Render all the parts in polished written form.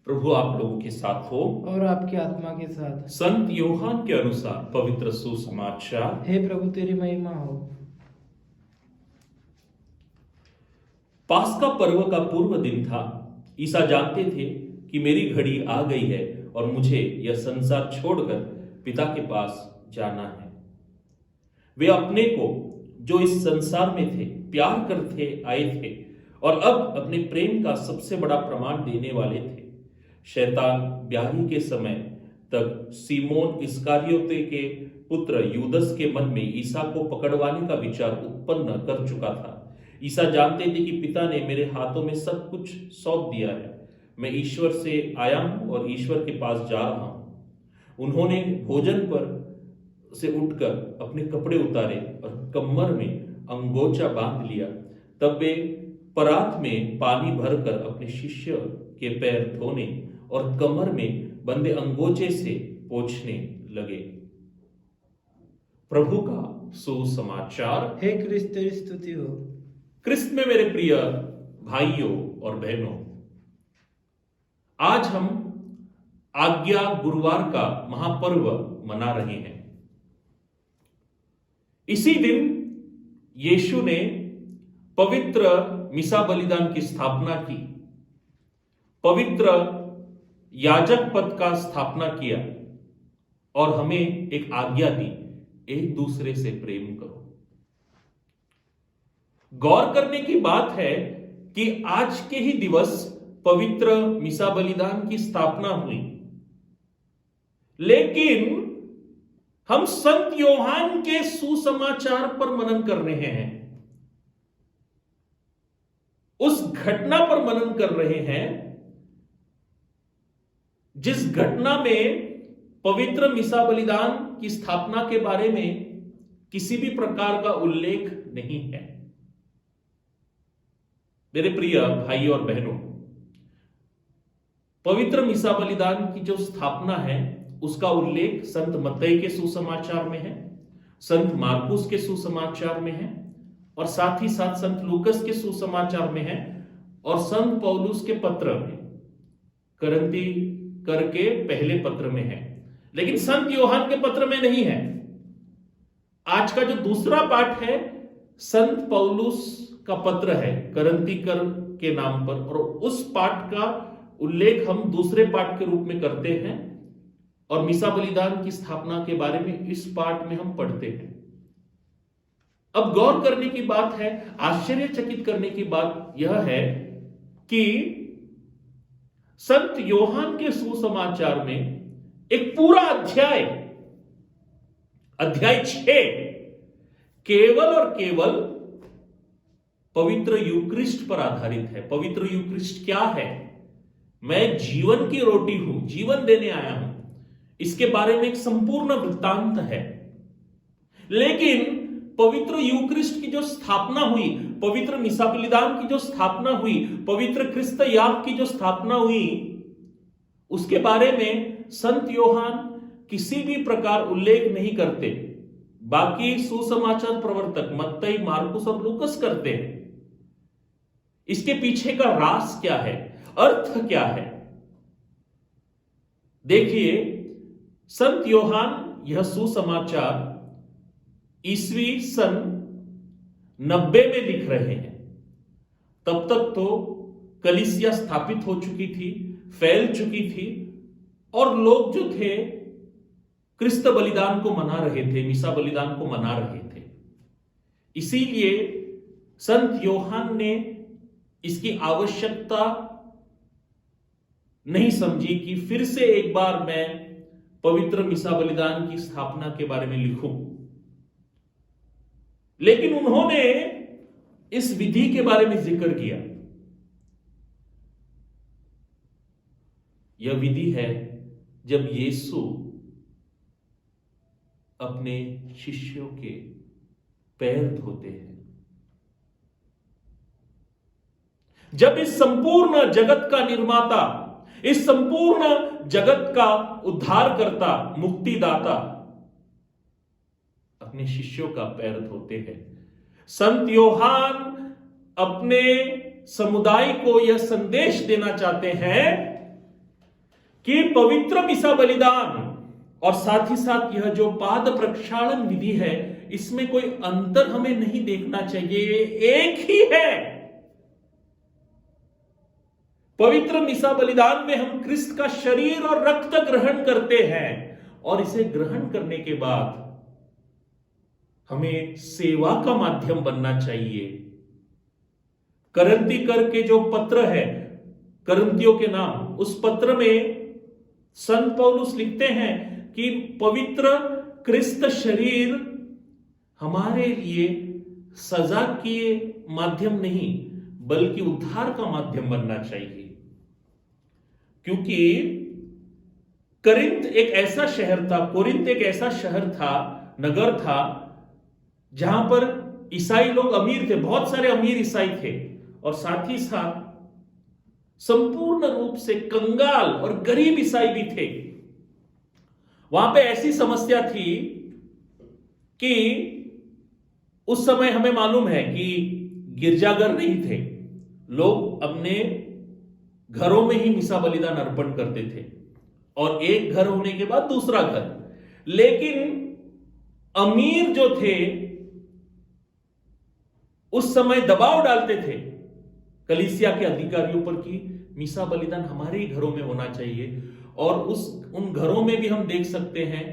प्रभु आप लोगों के साथ हो और आपकी आत्मा के साथ। संत यूहान के अनुसार पवित्र सुसमाचार। हे प्रभु तेरी महिमा हो। पास्का पर्व का पूर्व दिन था। ईसा जानते थे कि मेरी घड़ी आ गई है और मुझे यह संसार छोड़कर पिता के पास जाना है। वे अपने को जो इस संसार में थे प्यार करते आए थे और अब अपने प्रेम का सबसे बड़ा प्रमाण देने वाले थे। शैतान ब्याही के समय तक सीमोन इस्कारियोते के पुत्र यूदस के मन में ईसा को पकड़वाने का विचार उत्पन्न कर चुका था। ईसा जानते थे कि पिता ने मेरे हाथों में सब कुछ सौंप दिया है। मैं ईश्वर से आया हूं और ईश्वर के पास जा रहा हूं। उन्होंने भोजन पर से उठकर अपने कपड़े उतारे और कमर में अंगोछा बांध लिया। तब वे परात में पानी भरकर अपने शिष्य के पैर धोने और कमर में बंधे अंगोछे से पोंछने लगे। प्रभु का सुसमाचार। हे क्रिस्त तेरी स्तुति हो। क्रिस्त में मेरे प्रिय भाइयों और बहनों, आज हम आज्ञा गुरुवार का महापर्व मना रहे हैं। इसी दिन यीशु ने पवित्र मिसा बलिदान की स्थापना की, पवित्र याजक पद का स्थापना किया और हमें एक आज्ञा दी, एक दूसरे से प्रेम करो। गौर करने की बात है कि आज के ही दिवस पवित्र मिसा बलिदान की स्थापना हुई, लेकिन हम संत योहान के सुसमाचार पर मनन कर रहे हैं, उस घटना पर मनन कर रहे हैं जिस घटना में पवित्र मिसा बलिदान की स्थापना के बारे में किसी भी प्रकार का उल्लेख नहीं है। मेरे प्रिय भाई और बहनों, पवित्र मिसा बलिदान की जो स्थापना है उसका उल्लेख संत मत्तई के सुसमाचार में है, संत मार्कुस के सुसमाचार में है और साथ ही साथ संत लूकस के सुसमाचार में है और संत पौलुस के पत्र में, करंती करके पहले पत्र में है, लेकिन संत योहान के पत्र में नहीं है। आज का जो दूसरा पाठ है संत पौलुस का पत्र है करंती कर के नाम पर, और उस पाठ का उल्लेख हम दूसरे पाठ के रूप में करते हैं और मिसा बलिदान की स्थापना के बारे में इस पाठ में हम पढ़ते हैं। अब गौर करने की बात है, आश्चर्यचकित करने की बात यह है कि संत योहान के सुसमाचार में एक पूरा अध्याय 6 केवल और केवल पवित्र यूक्रिस्ट पर आधारित है। पवित्र यूक्रिस्ट क्या है? मैं जीवन की रोटी हूं, जीवन देने आया हूं, इसके बारे में एक संपूर्ण वृत्तांत है। लेकिन पवित्र यूक्रिस्ट की जो स्थापना हुई, पवित्र मिसा बलिदान की जो स्थापना हुई, पवित्र क्रिस्त याग की जो स्थापना हुई, उसके बारे में संत योहान किसी भी प्रकार उल्लेख नहीं करते। बाकी सुसमाचार प्रवर्तक मत्तई, मार्कुस और लूकस करते हैं। इसके पीछे का राज क्या है, अर्थ क्या है? देखिए, संत योहान यह सुसमाचार ईस्वी सन 90 में लिख रहे हैं। तब तक तो कलीसिया स्थापित हो चुकी थी, फैल चुकी थी और लोग जो थे क्रिस्त बलिदान को मना रहे थे, मिसा बलिदान को मना रहे थे। इसीलिए संत योहान ने इसकी आवश्यकता नहीं समझी कि फिर से एक बार मैं पवित्र मिसा बलिदान की स्थापना के बारे में लिखूं। लेकिन उन्होंने इस विधि के बारे में जिक्र किया। यह विधि है जब यीशु अपने शिष्यों के पैर धोते हैं, जब इस संपूर्ण जगत का निर्माता, इस संपूर्ण जगत का उद्धारकर्ता, मुक्तिदाता अपने शिष्यों का पैर धोते हैं। संत योहान अपने समुदाय को यह संदेश देना चाहते हैं कि पवित्र मिसा बलिदान और साथ ही साथ यह जो पाद प्रक्षालन विधि है, इसमें कोई अंतर हमें नहीं देखना चाहिए, एक ही है। पवित्र मिसा बलिदान में हम क्रिस्त का शरीर और रक्त ग्रहण करते हैं और इसे ग्रहण करने के बाद हमें सेवा का माध्यम बनना चाहिए। करंती कर के जो पत्र है, करंतियों के नाम, उस पत्र में संत पौलुस लिखते हैं कि पवित्र क्रिस्त शरीर हमारे लिए सजा के माध्यम नहीं बल्कि उद्धार का माध्यम बनना चाहिए। क्योंकि कोरिन्थ एक ऐसा शहर था, नगर था, जहां पर ईसाई लोग अमीर थे, बहुत सारे अमीर ईसाई थे, और साथ ही साथ संपूर्ण रूप से कंगाल और गरीब ईसाई भी थे। वहां पे ऐसी समस्या थी कि उस समय हमें मालूम है कि गिरजाघर नहीं थे, लोग अपने घरों में ही मिसा बलिदान अर्पण करते थे, और एक घर होने के बाद दूसरा घर। लेकिन अमीर जो थे उस समय दबाव डालते थे कलीसिया के अधिकारियों पर कि मिसा बलिदान हमारे ही घरों में होना चाहिए, और उन घरों में भी हम देख सकते हैं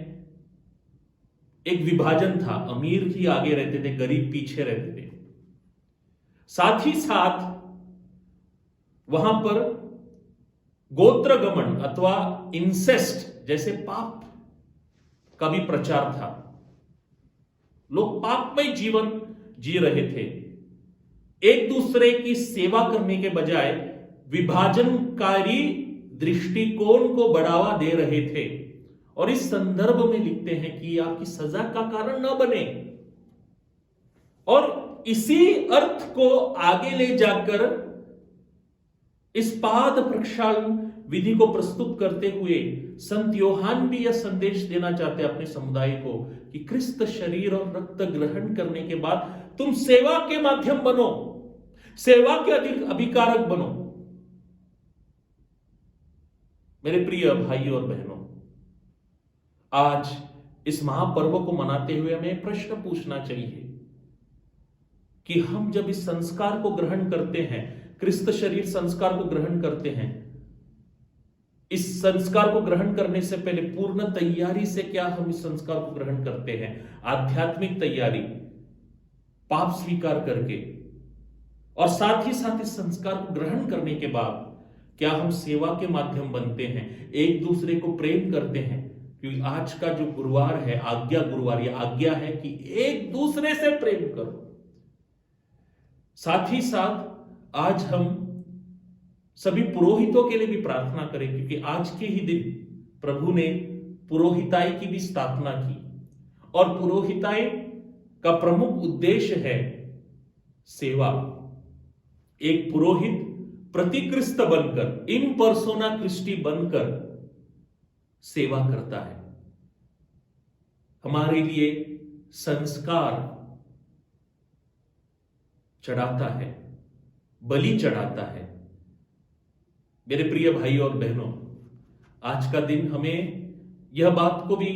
एक विभाजन था, अमीर ही आगे रहते थे, गरीब पीछे रहते थे। साथ ही साथ वहां पर गोत्रगमन अथवा इंसेस्ट जैसे पाप का भी प्रचार था। लोग पापमय जीवन जी रहे थे, एक दूसरे की सेवा करने के बजाय विभाजनकारी दृष्टिकोण को बढ़ावा दे रहे थे, और इस संदर्भ में लिखते हैं कि आपकी सजा का कारण न बने। और इसी अर्थ को आगे ले जाकर इस पाद प्रक्षालन विधि को प्रस्तुत करते हुए संत योहान भी यह संदेश देना चाहते हैं अपने समुदाय को कि क्रिस्त शरीर और रक्त ग्रहण करने के बाद तुम सेवा के माध्यम बनो, सेवा के अधिक अभिकारक बनो। मेरे प्रिय भाइयों और बहनों, आज इस महापर्व को मनाते हुए हमें प्रश्न पूछना चाहिए कि हम जब इस संस्कार को ग्रहण करते हैं, क्रिस्त शरीर संस्कार को ग्रहण करते हैं, इस संस्कार को ग्रहण करने से पहले पूर्ण तैयारी से क्या हम इस संस्कार को ग्रहण करते हैं? आध्यात्मिक तैयारी, पाप स्वीकार करके, और साथ ही साथ इस संस्कार को ग्रहण करने के बाद क्या हम सेवा के माध्यम बनते हैं, एक दूसरे को प्रेम करते हैं? क्योंकि आज का जो गुरुवार है, आज्ञा गुरुवार, यह आज्ञा है कि एक दूसरे से प्रेम करो। साथ ही साथ आज हम सभी पुरोहितों के लिए भी प्रार्थना करें, क्योंकि आज के ही दिन प्रभु ने पुरोहिताई की भी स्थापना की, और पुरोहिताई का प्रमुख उद्देश्य है सेवा। एक पुरोहित प्रतिक्रिस्त बनकर, इन पर्सोना क्रिस्टी बनकर सेवा करता है, हमारे लिए संस्कार चढ़ाता है, बलि चढ़ाता है। मेरे प्रिय भाइयों और बहनों, आज का दिन हमें यह बात को भी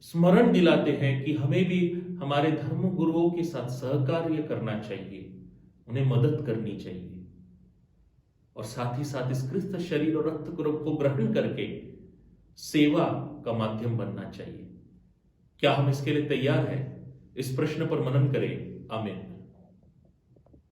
स्मरण दिलाते हैं कि हमें भी हमारे धर्म गुरुओं के साथ सहकार्य करना चाहिए, उन्हें मदद करनी चाहिए, और साथ ही साथ इस क्रिस्त शरीर और रक्त को ग्रहण करके सेवा का माध्यम बनना चाहिए। क्या हम इसके लिए तैयार हैं? इस प्रश्न पर मनन करें। आमीन।